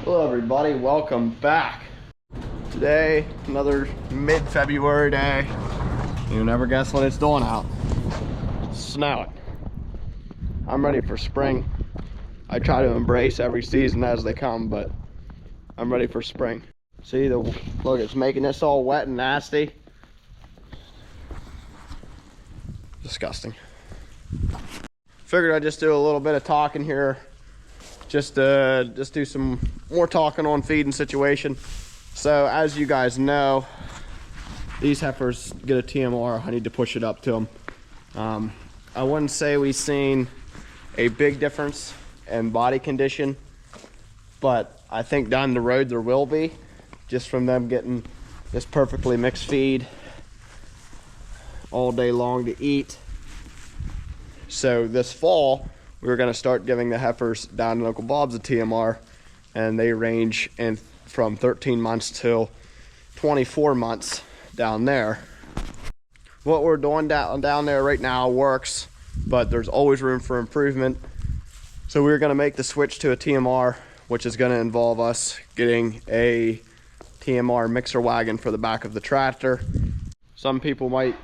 Hello everybody, welcome back. Today, another mid-February day. You never guess what it's doing out. It's snowing. I'm ready for spring. I try to embrace every season as they come, but I'm ready for spring. See, look, it's making this all wet and nasty. Disgusting. Figured I'd just do a little bit of talking here. Just do some more talking on feeding situation. So as you guys know, these heifers get a TMR. I need to push it up to them. I wouldn't say we've seen a big difference in body condition, but I think down the road there will be, just from them getting this perfectly mixed feed all day long to eat. So this fall, we're going to start giving the heifers down in Uncle Bob's a TMR, and they range in from 13 months till 24 months down there. What we're doing down there right now works, but there's always room for improvement. So we're going to make the switch to a TMR, which is going to involve us getting a TMR mixer wagon for the back of the tractor. Some people might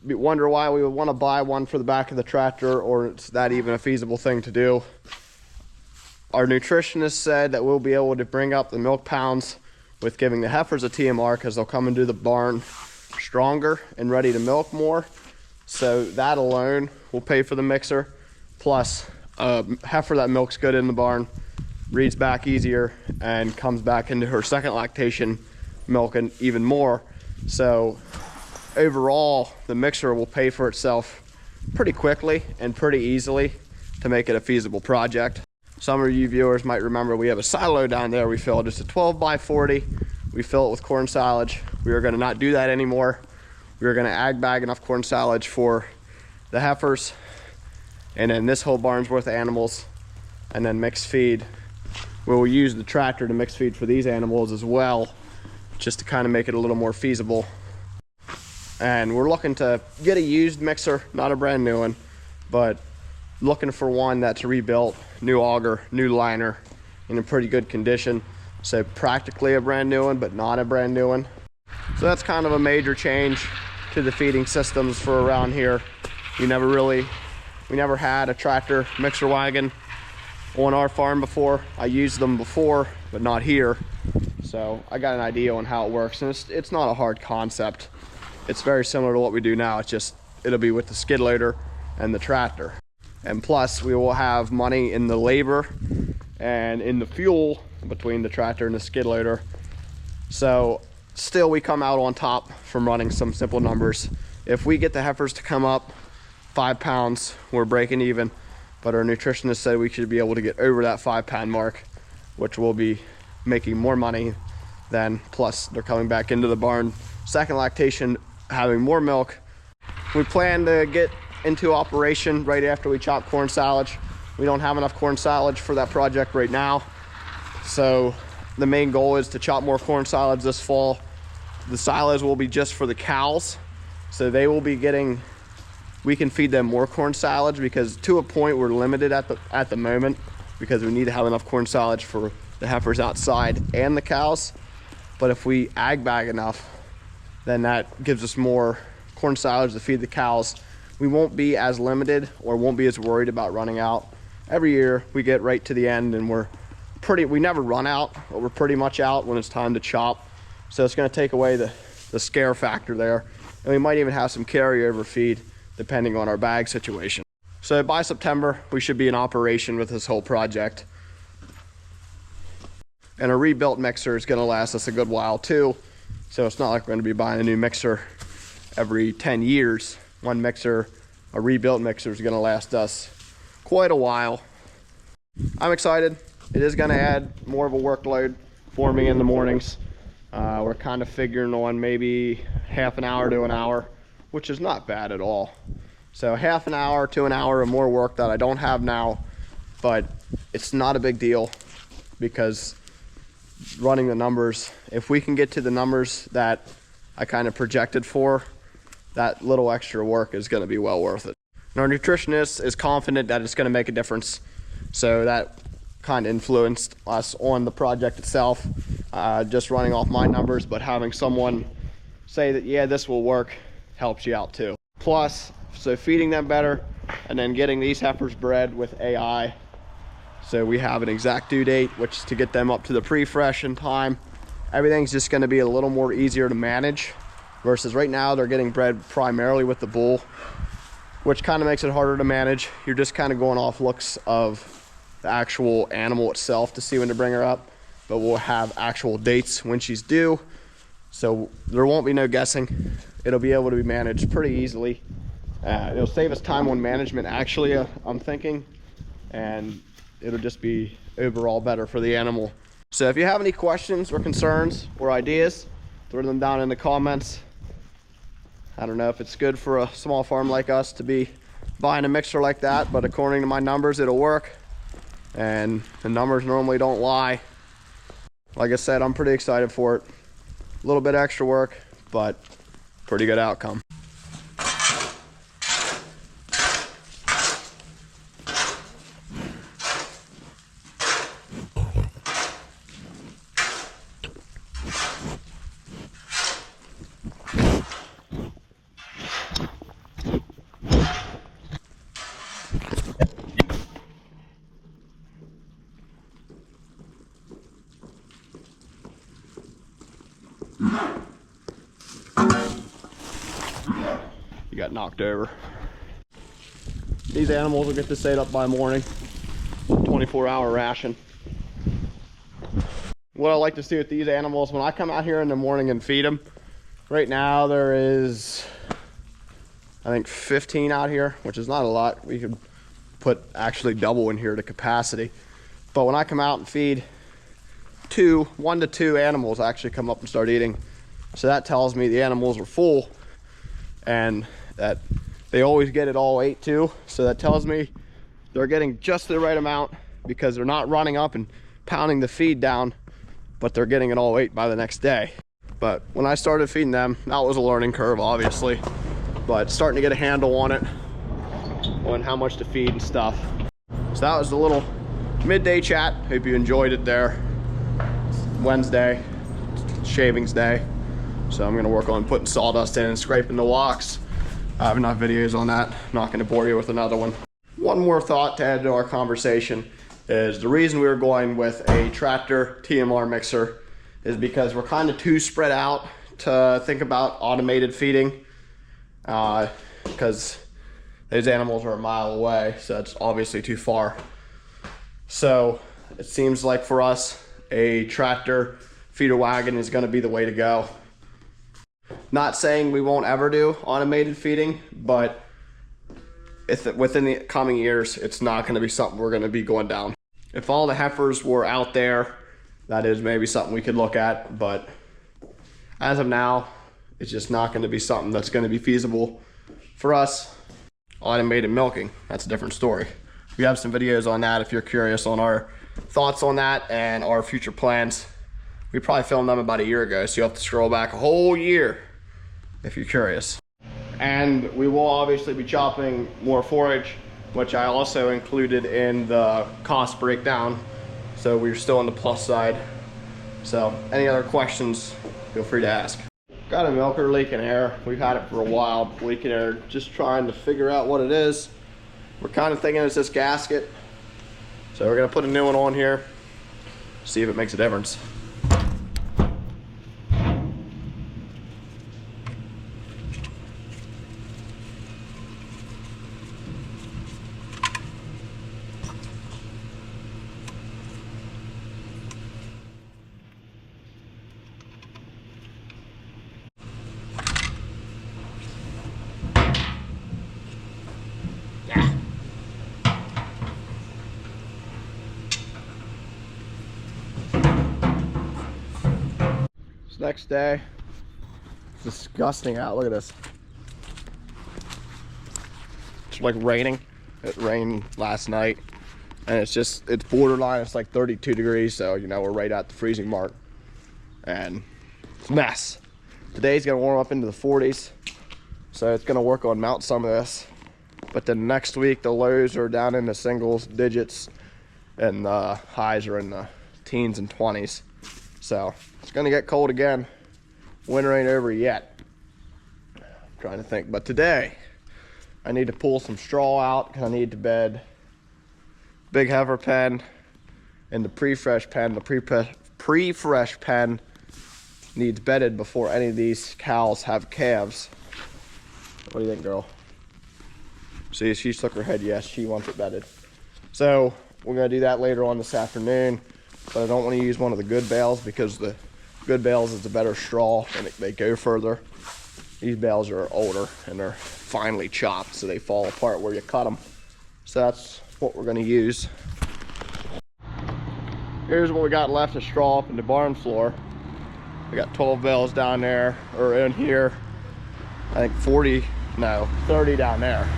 wonder why we would want to buy one for the back of the tractor, or it's that even a feasible thing to do. Our nutritionist said that we'll be able to bring up the milk pounds with giving the heifers a TMR, because they'll come into the barn stronger and ready to milk more. So that alone will pay for the mixer, plus a heifer that milks good in the barn reads back easier and comes back into her second lactation milking even more. So overall, the mixer will pay for itself pretty quickly and pretty easily to make it a feasible project. Some of you viewers might remember we have a silo down there we fill. Just a 12 by 40. We fill it with corn silage. We are going to not do that anymore. We are going to ag bag enough corn silage for the heifers, and then this whole barn's worth of animals, and then mix feed. We will use the tractor to mix feed for these animals as well, just to kind of make it a little more feasible. And we're looking to get a used mixer, not a brand new one, but looking for one that's rebuilt, new auger, new liner, in a pretty good condition. So practically a brand new one, but not a brand new one. So that's kind of a major change to the feeding systems for around here. We never had a tractor mixer wagon on our farm before. I used them before, but not here. So I got an idea on how it works, and it's not a hard concept. It's very similar to what we do now. It's just, it'll be with the skid loader and the tractor. And plus we will have money in the labor and in the fuel between the tractor and the skid loader. So still we come out on top from running some simple numbers. If we get the heifers to come up 5 pounds, we're breaking even. But our nutritionist said we should be able to get over that 5 pound mark, which will be making more money then. Plus they're coming back into the barn, second lactation, having more milk. We plan to get into operation right after we chop corn silage. We don't have enough corn silage for that project right now. So the main goal is to chop more corn silage this fall. The silos will be just for the cows. So they will be getting, we can feed them more corn silage, because to a point we're limited at the moment, because we need to have enough corn silage for the heifers outside and the cows. But if we ag bag enough, then that gives us more corn silage to feed the cows. We won't be as limited, or won't be as worried about running out. Every year we get right to the end and we never run out, but we're pretty much out when it's time to chop. So it's going to take away the scare factor there. And we might even have some carryover feed depending on our bag situation. So by September, we should be in operation with this whole project. And a rebuilt mixer is going to last us a good while too. So it's not like we're going to be buying a new mixer every 10 years. One mixer, a rebuilt mixer, is going to last us quite a while. I'm excited. It is going to add more of a workload for me in the mornings. We're kind of figuring on maybe half an hour to an hour, which is not bad at all. So half an hour to an hour of more work that I don't have now, but it's not a big deal, because running the numbers, if we can get to the numbers that I kind of projected for, that little extra work is going to be well worth it. And our nutritionist is confident that it's going to make a difference. So that kind of influenced us on the project itself, just running off my numbers, but having someone say that, yeah, this will work, helps you out too. Plus, so feeding them better and then getting these heifers bred with AI. So we have an exact due date, which is to get them up to the pre-fresh in time. Everything's just gonna be a little more easier to manage versus right now they're getting bred primarily with the bull, which kind of makes it harder to manage. You're just kind of going off looks of the actual animal itself to see when to bring her up, but we'll have actual dates when she's due. So there won't be no guessing. It'll be able to be managed pretty easily. It'll save us time on management, actually, I'm thinking, and it'll just be overall better for the animal. So if you have any questions or concerns or ideas, throw them down in the comments. I don't know if it's good for a small farm like us to be buying a mixer like that, but according to my numbers, it'll work. And the numbers normally don't lie. Like I said, I'm pretty excited for it. A little bit extra work, but pretty good outcome. You got knocked over. These animals will get this ate up by morning. 24-hour ration. What I like to see with these animals, when I come out here in the morning and feed them, right now there is, I think, 15 out here, which is not a lot. We could put actually double in here to capacity. But when I come out and feed, 1 to 2 animals actually come up and start eating. So that tells me the animals are full and that they always get it all ate too. So that tells me they're getting just the right amount because they're not running up and pounding the feed down, but they're getting it all ate by the next day. But when I started feeding them, that was a learning curve, obviously, but starting to get a handle on it, on how much to feed and stuff. So that was the little midday chat. Hope you enjoyed it there. It's Wednesday, shavings day. So I'm gonna work on putting sawdust in and scraping the walks. I have enough videos on that. I'm not gonna bore you with another one. One more thought to add to our conversation is the reason we were going with a tractor TMR mixer is because we're kind of too spread out to think about automated feeding, because those animals are a mile away, so that's obviously too far. So it seems like for us, a tractor feeder wagon is gonna be the way to go. Not saying we won't ever do automated feeding, but within the coming years, it's not going to be something we're going to be going down. If all the heifers were out there, that is maybe something we could look at, but as of now, it's just not going to be something that's going to be feasible for us. Automated milking, that's a different story. We have some videos on that if you're curious on our thoughts on that and our future plans. We probably filmed them about a year ago, so you'll have to scroll back a whole year if you're curious. And we will obviously be chopping more forage, which I also included in the cost breakdown. So we're still on the plus side. So any other questions, feel free to ask. Got a milker leaking air. We've had it for a while, leaking air, just trying to figure out what it is. We're kind of thinking it's this gasket. So we're gonna put a new one on here, see if it makes a difference. Next day, it's disgusting out. Look at this. It's like raining. It rained last night, and it's borderline. It's like 32 degrees, so you know we're right at the freezing mark, and it's a mess. Today's gonna warm up into the 40s, so it's gonna work on mount some of this. But then next week the lows are down in the singles digits, and the highs are in the teens and 20s. So it's gonna get cold again. Winter ain't over yet. I'm trying to think, but today I need to pull some straw out because I need to bed big heifer pen and the pre-fresh pen. The pre-fresh pen needs bedded before any of these cows have calves. What do you think, girl? See, she shook her head yes, she wants it bedded. So we're gonna do that later on this afternoon, but I don't want to use one of the good bales because the good bales is a better straw and they go further. These bales are older and they're finely chopped, so they fall apart where you cut them. So that's what we're gonna use. Here's what we got left of straw up in the barn floor. We got 12 bales down there, or in here. I think 30 down there.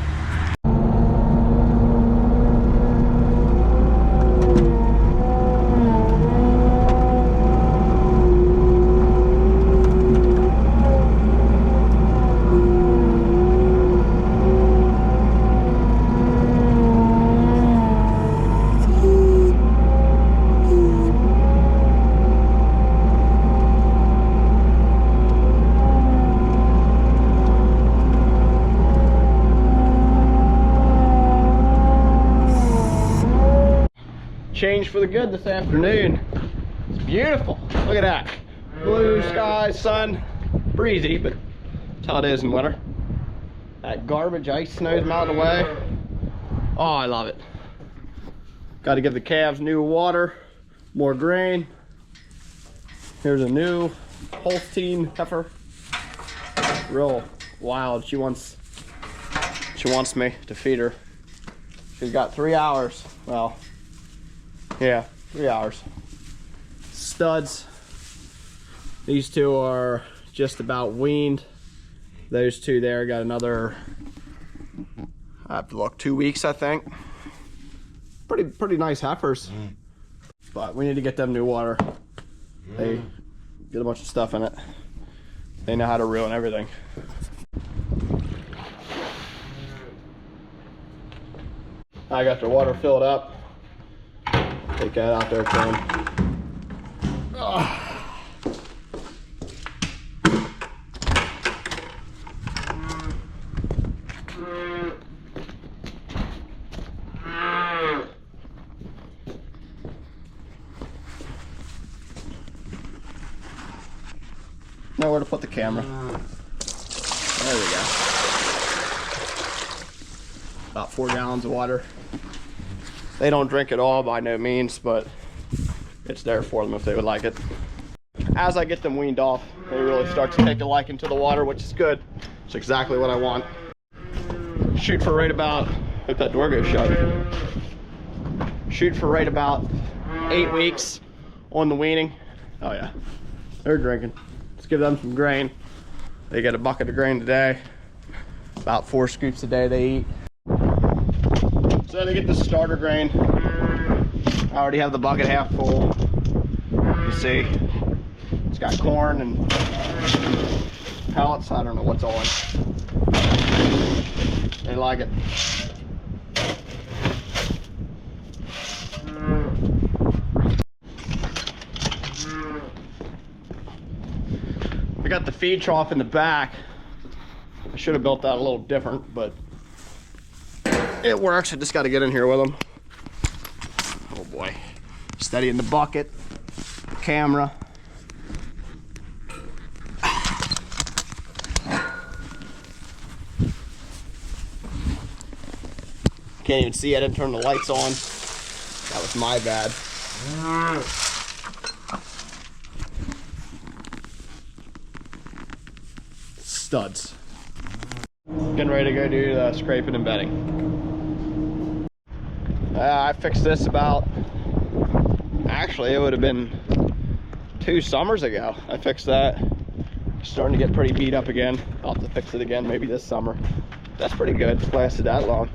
Changed for the good this afternoon. It's beautiful. Look at that. Blue sky, sun, breezy, but that's how it is in winter. That garbage ice snow's melting away. Oh, I love it. Got to give the calves new water, more grain. Here's a new Holstein heifer. Real wild. She wants me to feed her. She's got 3 hours. Well, yeah, 3 hours. Studs. These two are just about weaned. Those two there got another, I have to look, 2 weeks, I think. Pretty nice heifers. But we need to get them new water. They get a bunch of stuff in it. They know how to ruin everything. I got the water filled up. Take that out there, Tim. Nowhere to put the camera. There we go. About 4 gallons of water. They don't drink it all by no means, but it's there for them if they would like it. As I get them weaned off, they really start to take a liking to the water, which is good. It's exactly what I want. Shoot for right about, hope that door goes shut. Shoot for right about 8 weeks on the weaning. Oh yeah, they're drinking. Let's give them some grain. They get a bucket of grain today. About 4 scoops a day they eat. So they get the starter grain. I already have the bucket half full. You see, it's got corn and pellets. I don't know what's on. They like it. I got the feed trough in the back. I should have built that a little different, but it works. I just got to get in here with them. Oh boy. Steadying the bucket, camera. Can't even see, I didn't turn the lights on. That was my bad. Studs. Getting ready to go do the scraping and bedding. I fixed this about, actually it would have been 2 summers ago. I fixed that. It's starting to get pretty beat up again. I'll have to fix it again maybe this summer. That's pretty good. It's lasted that long.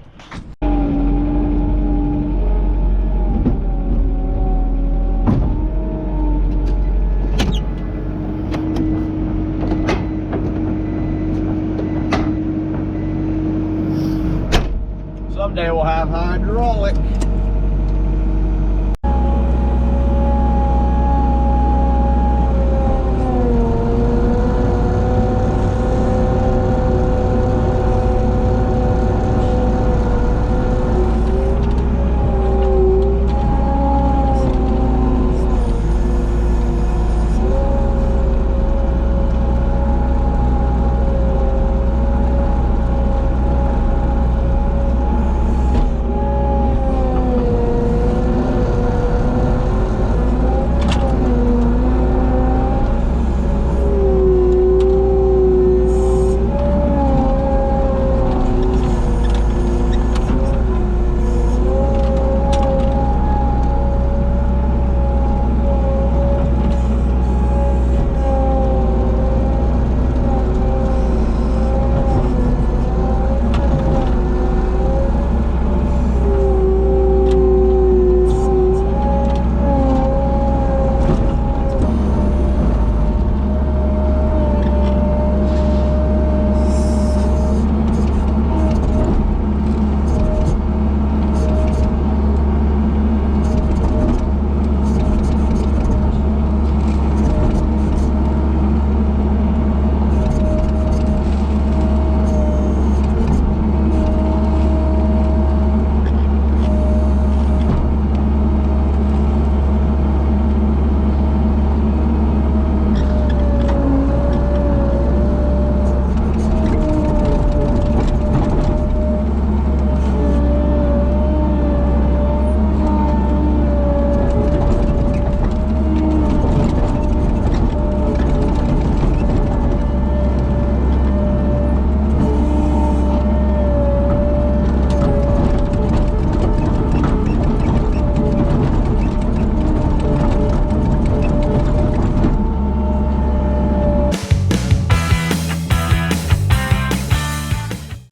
Someday we'll have hydraulic.